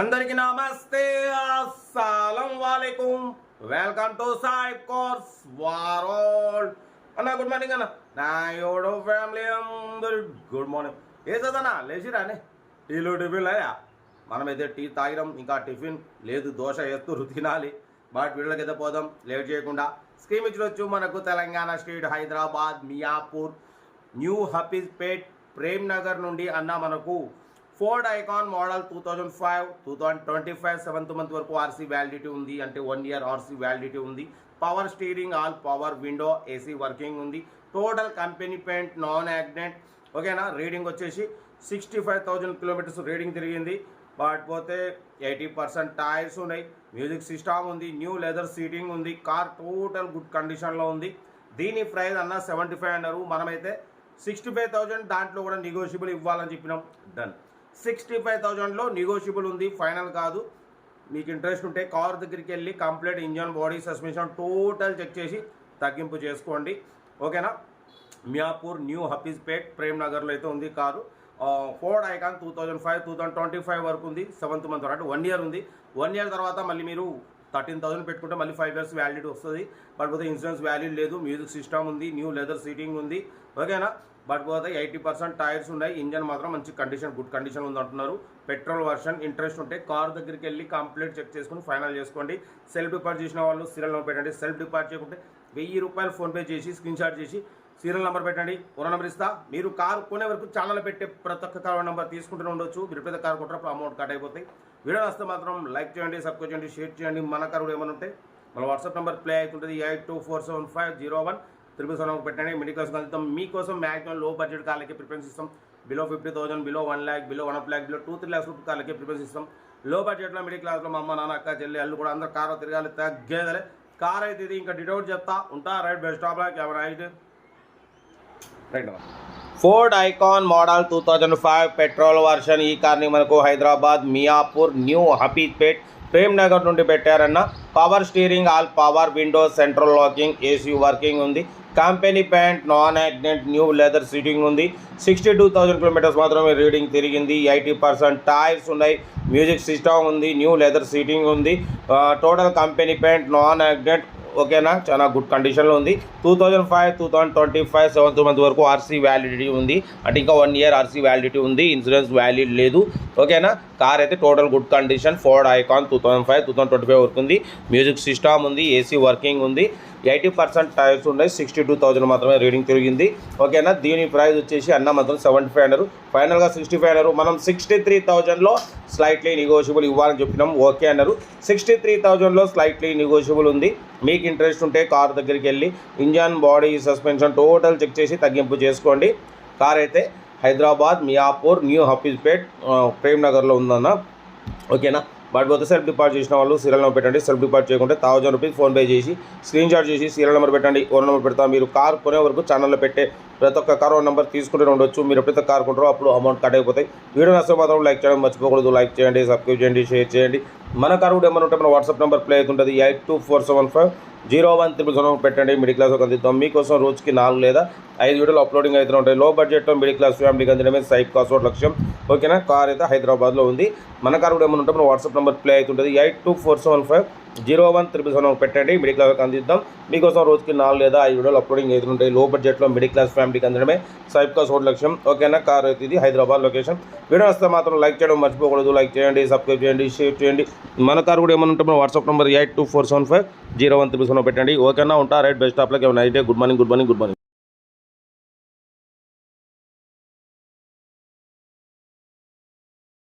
అందరికీ నమస్తే, అస్సలం వాలేకుం. Welcome to Sai course world. అన్న గుడ్ మార్నింగ్ అన్న. నా యోడో ఫ్యామిలీ అందరు గుడ్ మార్నింగ్. ఏ చదన్నా లేచిరానే టీలు టిఫిన్ లేదా? మనమైతే టీ తాగిరం, ఇంకా టిఫిన్ లేదు, దోశ వేస్తూ తినాలి. బట్ వీళ్ళకైతే పోదాం లేట్ చేయకుండా. స్కీమ్ ఇచ్చినొచ్చు మనకు తెలంగాణ స్టేట్ హైదరాబాద్ మియాపూర్ న్యూ హఫీజ్పేట్ ప్రేమ్ నగర్ నుండి అన్న మనకు Ford Ikon model 2005-2025 7th month వరకు ఆర్సీ వ్యాలిడిటీ ఉంది. అంటే 1 year ఆర్సీ వ్యాలిడిటీ ఉంది. Power steering, all power, window AC working ఉంది. Total company paint, non accident. ఓకేనా. రీడింగ్ వచ్చేసి 65,000 కిలోమీటర్స్ రీడింగ్ తిరిగింది. బట్ పోతే 80% టైర్స్ ఉన్నాయి. మ్యూజిక్ సిస్టమ్ ఉంది. న్యూ లెదర్ సీటింగ్ ఉంది. కార్ టోటల్ గుడ్ కండిషన్లో ఉంది. దీని ప్రైస్ అన్న 75 అన్నారు. మనమైతే 65,000, దాంట్లో కూడా నెగోషియబుల్ ఇవ్వాలని చెప్పినాం. డన్. 65,000లో నెగోషియబుల్ ఉంది, ఫైనల్ కాదు. మీకు ఇంట్రెస్ట్ ఉంటే కార్ దగ్గరికి వెళ్ళి complete engine, body, suspension total check చేసి తగ్గింపు చేసుకోండి. ఓకేనా. మియాపూర్ న్యూ హఫీజ్పేట్ ప్రేమ్ నగర్లో అయితే ఉంది కారు. ఫోర్డ్ ఐకాన్ 2005-2025 వరకు ఉంది. 7th మంత్ వరకు, అంటే 1 year ఉంది. 1 year తర్వాత మళ్ళీ మీరు 13,000 పెట్టుకుంటే మళ్ళీ 5 years వ్యాలిడిటీ వస్తుంది. బట్ పోతే ఇన్సూరెన్స్ వ్యాలిడ్ లేదు. మ్యూజిక్ సిస్టమ్ ఉంది. న్యూ లెదర్ సీటింగ్ ఉంది. ఓకేనా. బట్ పోతే 80% టైర్స్ ఉన్నాయి. ఇంజన్ మాత్రం మంచి కండిషన్, గుడ్ కండిషన్ ఉంది అంటున్నారు. Petrol version. ఇంట్రెస్ట్ ఉంటే కార్ దగ్గరికి వెళ్ళి కంప్లీట్ చెక్ చేసుకుని ఫైనల్ చేసుకోండి. సెల్ఫ్ డిపాజిట్ చేసిన వాళ్ళు సీరియల్ నెంబర్ పెట్టండి. సెల్ఫ్ డిపాజిట్ చేయకుంటే 1000 రూపాయలు ఫోన్పే చేసి స్క్రీన్ షాట్ చేసి సీరియల్ నెంబర్ పెట్టండి. ఓనర్ నెంబర్ ఇస్తా. మీరు కారు కొనే వరకు ఛానల్ పెట్టే ప్రతి ఒక్క కార్ నెంబర్ తీసుకుంటూనే ఉండొచ్చు. మీరు ఎప్పుడైతే కార్ కొంటారో అమౌంట్ కట్ అయిపోతాయి. వీడియో వస్తే మాత్రం లైక్ చేయండి, సబ్స్క్రైబ్ చేయండి, షేర్ చేయండి. మన కారు కూడా ఏమైనా ఉంటే మన వాట్సాప్ నెంబర్ ప్లే అవుతుంటుంది. 8247501377 పెట్టండి. మిడిల్ క్లాస్ అందుతాం. మీకోసం మ్యాక్సిమం లో బడ్జెట్ కార్లకి ప్రిఫరెన్స్ ఇస్తాం. Below 50,000, below 1 lakh, below 1.5 lakh, below 2-3 lakhs రూపాయల కార్లకి ప్రిఫరెన్స్ ఇస్తాం. లో బడ్జెట్లో మిడిల్ క్లాస్లో మా అమ్మ, నాన్న, అక్క, చెల్లి, అల్లు కూడా అందరూ కారు తిరగాలి, తగ్గేదలే. కార్ అయితే ఇది ఇంకా డిటౌట్ చెప్తా ఉంటా. Right, best of luck. ఎవరు right Ford Ikon model 2005 petrol version. ఈ కార్ని మనకు హైదరాబాద్ మియాపూర్ న్యూ హఫీజ్పేట్ ప్రేమ్ నగర్ నుండి పెట్టారన్న. Power steering, all power, windows, central locking, AC working ఉంది. Company paint, non accident, new leather seating ఉంది. 62,000 కిలోమీటర్స్ మాత్రమే రీడింగ్ తిరిగింది. 80% టైర్స్ ఉన్నాయి. మ్యూజిక్ సిస్టమ్ ఉంది. న్యూ లెదర్ సీటింగ్ ఉంది. Total company paint, non accident. ఓకేనా. చాలా గుడ్ కండిషన్లో ఉంది. 2005-2025 7th మంత్ వరకు ఆర్సీ వ్యాలిడిటీ ఉంది. అంటే ఇంకా 1 year ఆర్సీ వ్యాలిడిటీ ఉంది. ఇన్సూరెన్స్ వ్యాలిడ్ లేదు. ఓకేనా. కార్ అయితే total good condition. Ford icon 2005-2025 వరకు ఉంది. మ్యూజిక్ సిస్టమ్ ఉంది. ఏసీ వర్కింగ్ ఉంది. 80% టైర్స్ ఉన్నాయి. 62,000 మాత్రమే రీడింగ్ తిరిగింది. ఓకేనా. దీని ప్రైస్ వచ్చేసి అన్న మాత్రం 75 అన్నారు. ఫైనల్గా 65 అన్నారు. మనం 63,000లో స్లైట్లీ నెగోషియబుల్ ఇవ్వాలని చెప్పినాం. ఓకే అన్నారు. 63,000లో స్లైట్లీ నెగోషియబుల్ ఉంది. మీకు ఇంట్రెస్ట్ ఉంటే కార్ దగ్గరికి వెళ్ళి engine, body, suspension total check చేసి తగ్గింపు చేసుకోండి. కార్ అయితే హైదరాబాద్ మియాపూర్ న్యూ హఫీజ్పేట్ ప్రేమ్ నగర్లో ఉందన్న. ఓకేనా. బట్ పోతే సెల్ఫ్ డిపాజిట్ చేసిన వాళ్ళు సీరియల్ నెంబర్ పెట్టండి. సెల్ఫ్ డిపాజిట్ చేయకుంటే 1000 రూపీస్ ఫోన్పే చేసి స్క్రీన్ షాట్ చేసి సీరియల్ నెంబర్ పెట్టండి. ఓనర్ నెంబర్ పెడతా. మీరు కార్ కొనే వరకు ఛానల్లో పెట్టే ప్రతి ఒక్క కార్ నెంబర్ తీసుకుంటూనే ఉండొచ్చు. మీరు ఎప్పుడైతే కార్ కొంటారో అప్పుడు అమౌంట్ కట్ అయిపోతాయి. వీడియో నష్టం మాత్రం లైక్ చేయడం మర్చిపోకూడదు. లైక్ చేయండి, సబ్స్క్రైబ్ చేయండి, షేర్ చేయండి. మన కారు కూడా ఏమైనా ఉంటే మన వాట్సాప్ నెంబర్ ప్లే అవుతుంటుంది. 8247501377 పెట్టండి. మిడిల్ క్లాస్ అందిద్దాం. మీకోసం రోజుకి 4 లేదా 5 వీడియోలు అప్లోడింగ్ అయితే ఉంటాయి. లో బడ్జెట్లో మిడిల్ క్లాస్ ఫ్యామిలీకి అందడమే సైక్ కాస్ట్ లక్ష్యం. ఓకేనా. కార్ అయితే హైదరాబాద్లో ఉంది. మన కారు కూడా ఏమైనా ఉంటే మన వాట్సాప్ నెంబర్ ప్లే అవుతుంటుంది. 8247501377 పెట్టండి. మిడిల్ క్లాస్కి అందిద్దాం. మీకోసం రోజుకి 4 లేదా 5 వీడియోలు అప్లోడింగ్ అయితే ఉంటాయి. లో బడ్జెట్లో మిడిల్ క్లాస్ ఫ్యామిలీకి అందడమే సైక్ కాస్ట్ లక్ష్యం. ఓకేనా. కార్ అయితే ఇది హైదరాబాద్ లొకేషన్. వీడియో వస్తే మాత్రం లైక్ చేయడం మర్చిపోకూడదు. లైక్ చేయండి, సబ్స్క్రైబ్ చేయండి, షేర్ చేయండి. మన కారు కూడా ఏమైనా ఉంటే మన వాట్సాప్ నెంబర్ 8247501377 పెట్టండి. ఓకేనా. ఉంటా. Right, best of luck. Night. Good morning.